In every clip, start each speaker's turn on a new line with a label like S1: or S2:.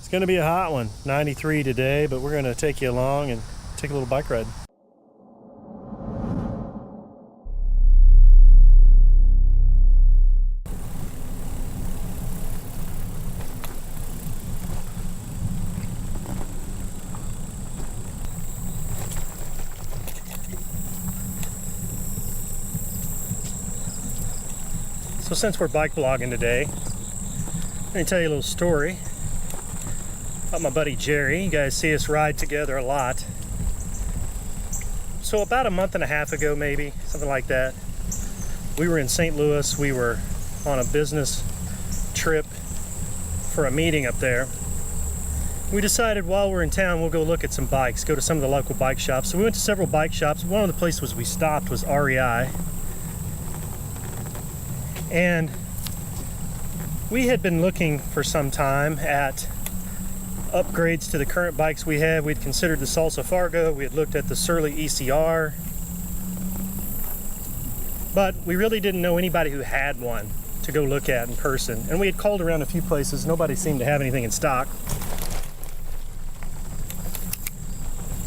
S1: It's gonna be a hot one, 93 today, but we're gonna take you along and take a little bike ride. So since we're bike blogging today, let me tell you a little story about my buddy Jerry. You guys see us ride together a lot. So about a month and a half ago, maybe, something like that, we were in St. Louis. We were on a business trip for a meeting up there. We decided while we're in town, we'll go look at some bikes, go to some of the local bike shops. So we went to several bike shops. One of the places we stopped was REI. And we had been looking for some time at upgrades to the current bikes we have. We'd considered the Salsa Fargo, we had looked at the Surly ECR, but we really didn't know anybody who had one to go look at in person. And we had called around a few places, nobody seemed to have anything in stock.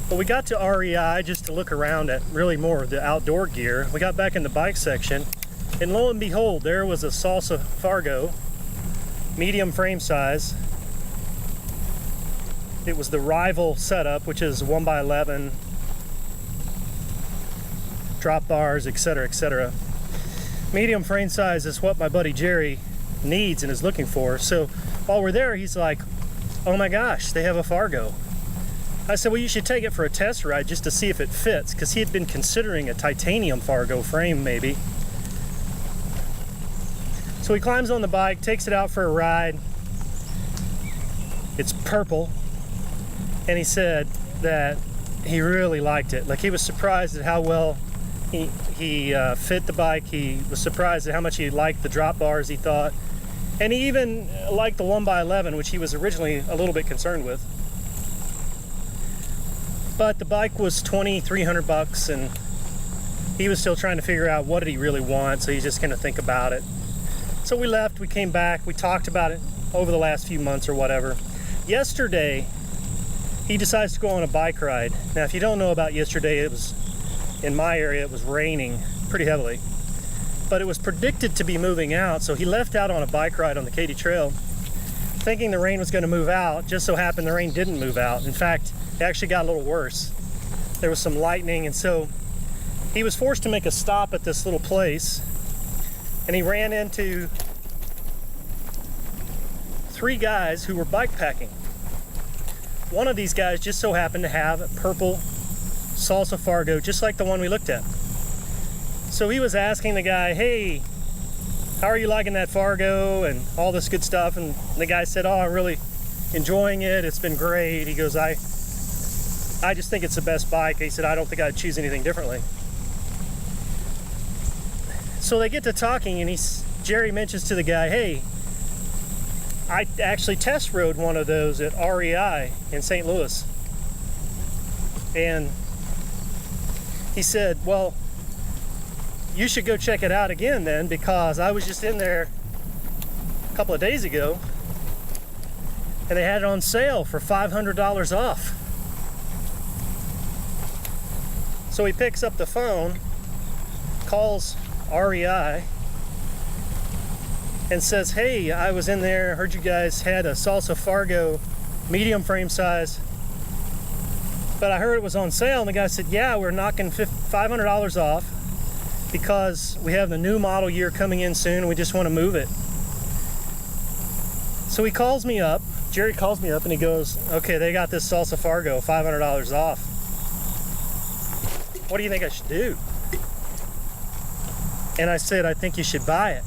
S1: But we got to REI just to look around at really more of the outdoor gear. We got back in the bike section, and lo and behold, there was a Salsa Fargo, medium frame size. It was the Rival setup, which is 1x11, drop bars, etc., etc. Medium frame size is what my buddy Jerry needs and is looking for. So while we're there, he's like, oh my gosh, they have a Fargo. I said, well, you should take it for a test ride just to see if it fits, because he had been considering a titanium Fargo frame maybe. So he climbs on the bike, takes it out for a ride. It's purple, and he said that he really liked it. Like, he was surprised at how well he fit the bike. He was surprised at how much he liked the drop bars, he thought. And he even liked the 1x11, which he was originally a little bit concerned with. But the bike was $2,300, and he was still trying to figure out what did he really want, so he's just gonna think about it. So we left, we came back, we talked about it over the last few months or whatever. Yesterday, he decides to go on a bike ride. Now, if you don't know about yesterday, it was, in my area, it was raining pretty heavily. But it was predicted to be moving out, so he left out on a bike ride on the Katy Trail, thinking the rain was gonna move out. Just so happened the rain didn't move out. In fact, it actually got a little worse. There was some lightning, and so he was forced to make a stop at this little place. And he ran into 3 guys who were bike packing. One of these guys just so happened to have a purple Salsa Fargo, just like the one we looked at. So he was asking the guy, hey, how are you liking that Fargo and all this good stuff? And the guy said, oh, I'm really enjoying it. It's been great. He goes, I just think it's the best bike. He said, I don't think I'd choose anything differently. So they get to talking, and Jerry mentions to the guy, hey, I actually test rode one of those at REI in St. Louis. And he said, well, you should go check it out again then, because I was just in there a couple of days ago, and they had it on sale for $500 off. So he picks up the phone, calls REI, and says, hey, I was in there, heard you guys had a Salsa Fargo medium frame size, but I heard it was on sale. And the guy said, yeah, we're knocking $500 off because we have the new model year coming in soon and we just want to move it. So he calls me up, Jerry calls me up, and he goes, okay, they got this Salsa Fargo, $500 off. What do you think I should do? And I said, I think you should buy it,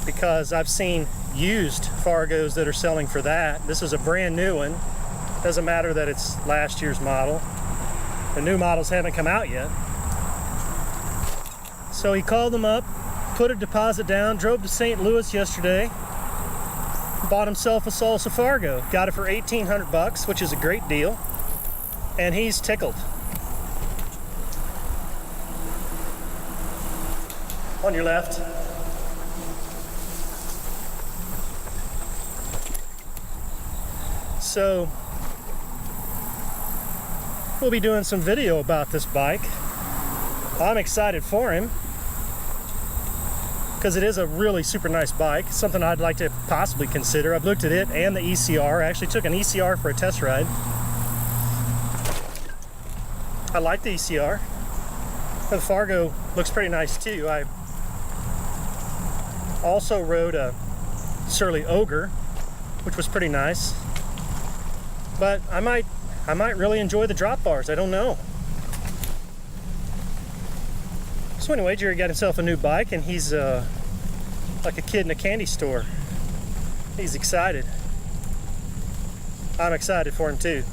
S1: because I've seen used Fargos that are selling for that. This is a brand new one. Doesn't matter that it's last year's model. The new models haven't come out yet. So he called them up, put a deposit down, drove to St. Louis yesterday, bought himself a Salsa Fargo. Got it for $1,800, which is a great deal. And he's tickled. On your left. So we'll be doing some video about this bike. I'm excited for him because it is a really super nice bike. It's something I'd like to possibly consider. I've looked at it and the ECR. I actually took an ECR for a test ride. I like the ECR. The Fargo looks pretty nice too. I also rode a Surly Ogre, which was pretty nice. But I might really enjoy the drop bars. I don't know. So anyway, Jerry got himself a new bike, and he's like a kid in a candy store. He's excited. I'm excited for him too.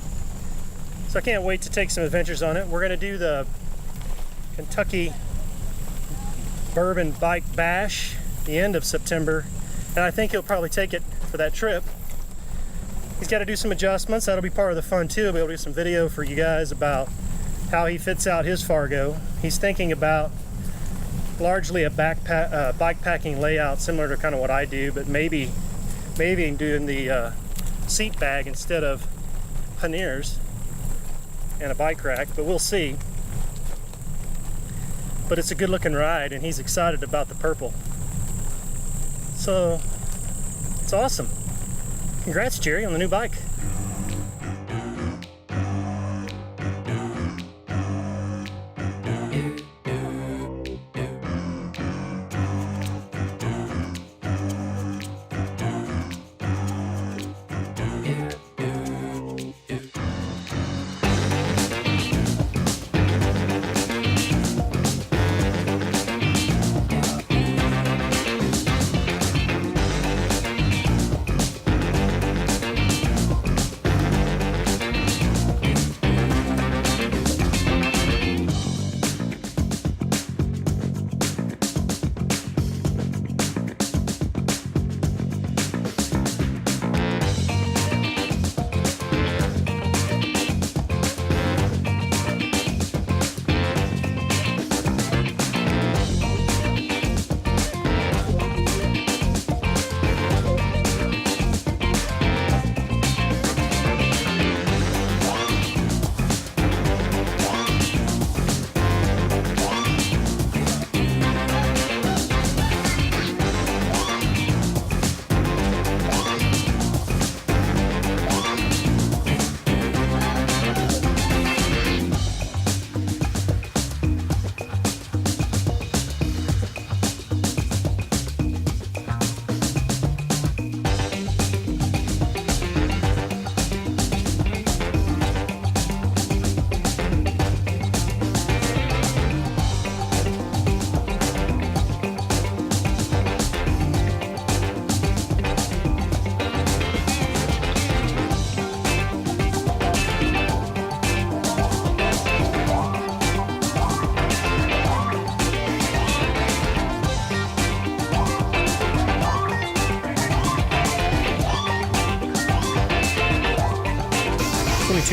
S1: So I can't wait to take some adventures on it. We're going to do the Kentucky Bourbon Bike Bash the end of September, and I think he'll probably take it for that trip. He's got to do some adjustments. That'll be part of the fun too. I'll be able to do some video for you guys about how he fits out his Fargo. He's thinking about largely a bike packing layout similar to kind of what I do, but maybe doing the seat bag instead of panniers and a bike rack, but we'll see. But it's a good looking ride, and he's excited about the purple. So it's awesome. Congrats, Jerry, on the new bike.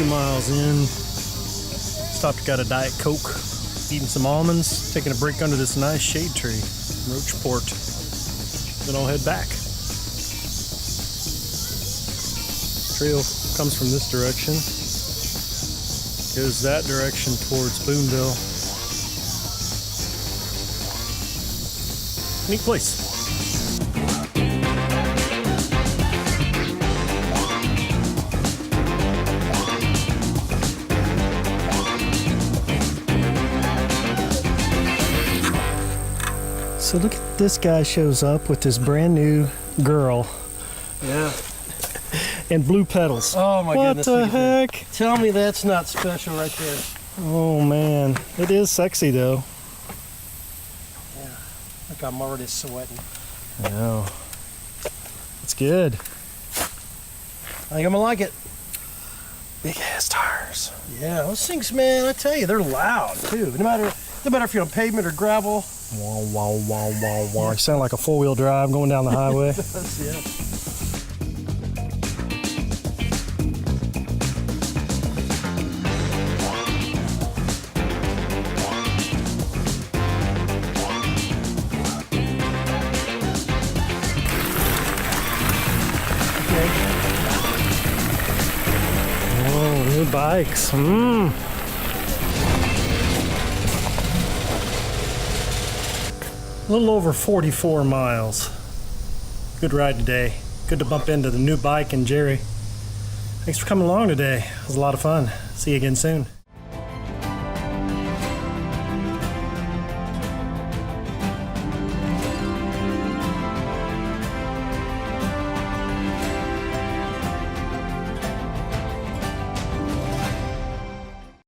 S1: Miles in, stopped, got a Diet Coke, eating some almonds, taking a break under this nice shade tree in Rocheport. Then I'll head back. Trail comes from this direction, goes that direction towards Boonville. Neat place. So look at this guy shows up with this brand new girl.
S2: Yeah.
S1: And blue pedals.
S2: Oh my goodness.
S1: What the heck?
S2: Tell me that's not special right there.
S1: Oh man. It is sexy though.
S2: Yeah. Look, I'm already sweating.
S1: I know. It's good.
S2: I think I'm gonna like it.
S1: Big ass tires.
S2: Yeah, those things, man, I tell you, they're loud too. No matter if you're on pavement or gravel.
S1: Wow, wow, wow, wow, wow. You sound like a four-wheel drive going down the highway.
S2: Yeah.
S1: New bikes. A little over 44 miles. Good ride today. Good to bump into the new bike and Jerry. Thanks for coming along today. It was a lot of fun. See you again soon.